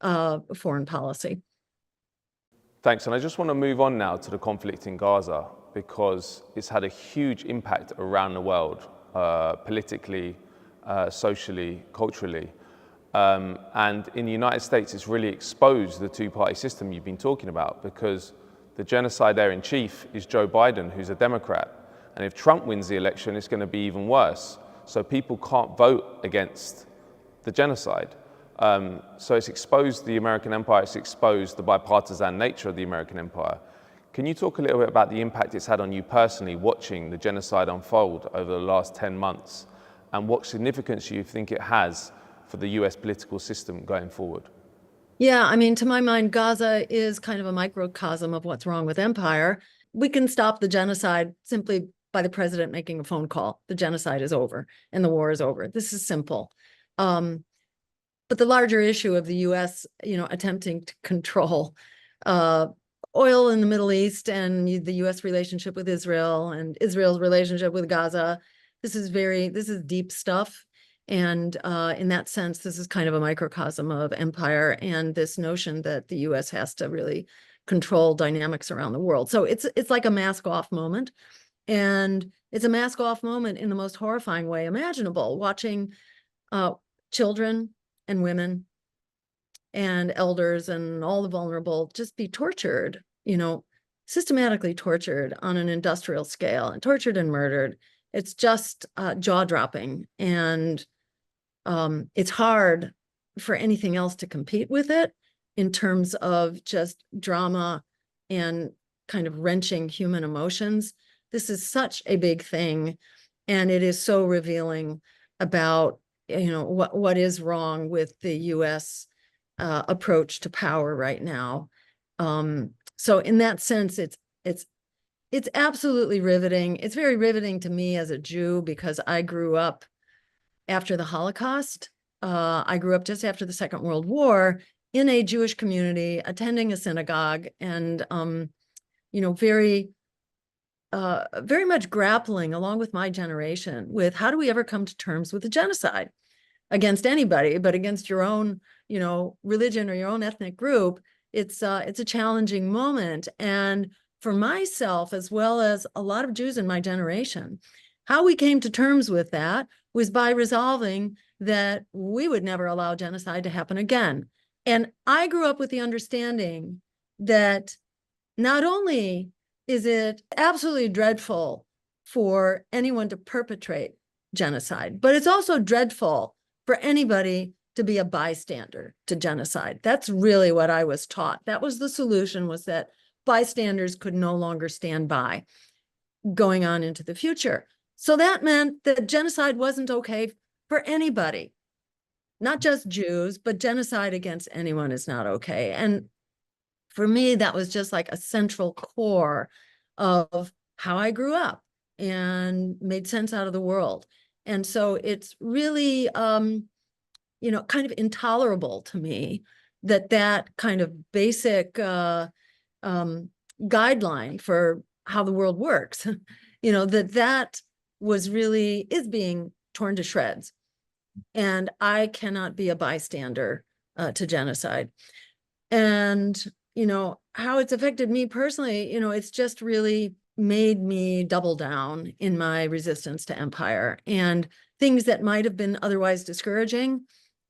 foreign policy. Thanks. And I just want to move on now to the conflict in Gaza, because it's had a huge impact around the world, politically, socially, culturally. And in the United States, it's really exposed the two-party system you've been talking about, because the genocidaire in chief is Joe Biden, who's a Democrat. And if Trump wins the election, it's going to be even worse. So people can't vote against the genocide. So it's exposed the American empire, it's exposed the bipartisan nature of the American empire. Can you talk a little bit about the impact it's had on you personally, watching the genocide unfold over the last 10 months, and what significance you think it has for the US political system going forward? Yeah, I mean, to my mind, Gaza is kind of a microcosm of what's wrong with empire. We can stop the genocide simply by the president making a phone call. The genocide is over and the war is over. This is simple. But the larger issue of the U.S., attempting to control oil in the Middle East and the U.S. relationship with Israel and Israel's relationship with Gaza, this is deep stuff. And in that sense, this is kind of a microcosm of empire and this notion that the U.S. has to really control dynamics around the world. So it's like a mask-off moment. And it's a mask-off moment in the most horrifying way imaginable, watching children and women and elders and all the vulnerable just be tortured, systematically tortured on an industrial scale, and tortured and murdered. It's just jaw-dropping. And it's hard for anything else to compete with it in terms of just drama and kind of wrenching human emotions. This is such a big thing, and it is so revealing about what is wrong with the U.S. Approach to power right now. So in that sense, it's absolutely riveting. It's very riveting to me as a Jew, because I grew up after the Holocaust. I grew up just after the Second World War in a Jewish community, attending a synagogue, and very much grappling along with my generation with how do we ever come to terms with the genocide against anybody, but against your own, religion or your own ethnic group. It's a challenging moment. And for myself, as well as a lot of Jews in my generation, how we came to terms with that was by resolving that we would never allow genocide to happen again. And I grew up with the understanding that not only is it absolutely dreadful for anyone to perpetrate genocide, but it's also dreadful for anybody to be a bystander to genocide. That's really what I was taught. That was the solution, was that bystanders could no longer stand by going on into the future. So that meant that genocide wasn't okay for anybody, not just Jews, but genocide against anyone is not okay. And for me, that was just like a central core of how I grew up and made sense out of the world. And so it's really, kind of intolerable to me that kind of basic guideline for how the world works, that is being torn to shreds. And I cannot be a bystander to genocide. And, how it's affected me personally, it's just really made me double down in my resistance to empire. And things that might have been otherwise discouraging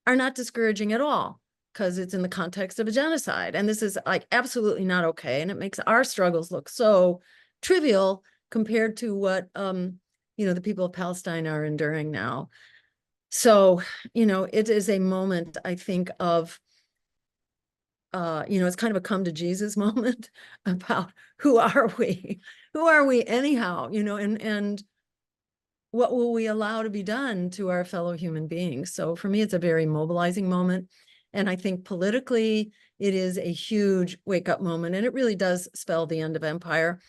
are not discouraging at all, because it's in the context of a genocide. And this is like absolutely not okay. And it makes our struggles look so trivial compared to what, the people of Palestine are enduring now. So, it is a moment, I think, of, it's kind of a come to Jesus moment about who are we? Who are we anyhow? And what will we allow to be done to our fellow human beings? So for me, it's a very mobilizing moment. And I think politically, it is a huge wake-up moment. And it really does spell the end of empire.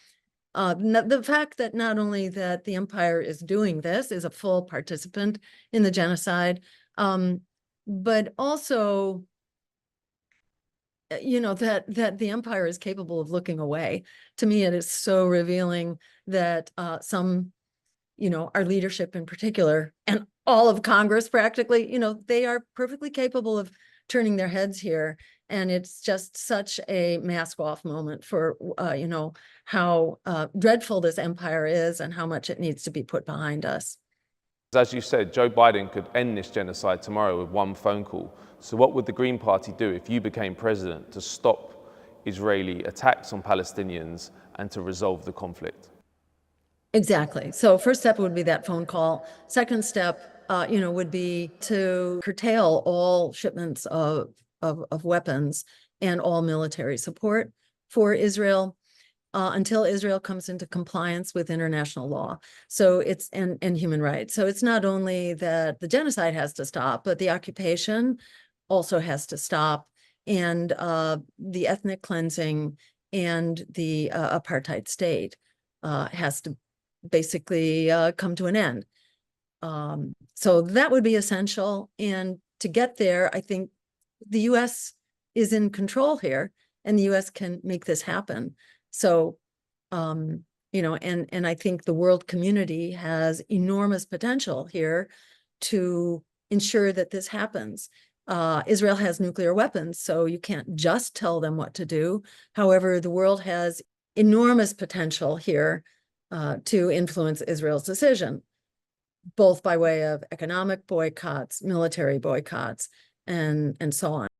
The fact that not only that the empire is doing this, is a full participant in the genocide, but also, that the empire is capable of looking away. To me, it is so revealing that some, our leadership in particular, and all of Congress practically, they are perfectly capable of turning their heads here. And it's just such a mask off moment for, you know, how dreadful this empire is and how much it needs to be put behind us. As you said, Joe Biden could end this genocide tomorrow with one phone call. So what would the Green Party do if you became president to stop Israeli attacks on Palestinians and to resolve the conflict? Exactly. So first step would be that phone call. Second step, you know, would be to curtail all shipments of weapons and all military support for Israel until Israel comes into compliance with international law. So it's and human rights. So it's not only that the genocide has to stop, but the occupation also has to stop, and the ethnic cleansing and the apartheid state has to basically come to an end. So that would be essential. And to get there, I think the US is in control here, and the US can make this happen. So, you know, and I think the world community has enormous potential here to ensure that this happens. Israel has nuclear weapons, so you can't just tell them what to do. However, the world has enormous potential here to influence Israel's decision, both by way of economic boycotts, military boycotts, and so on.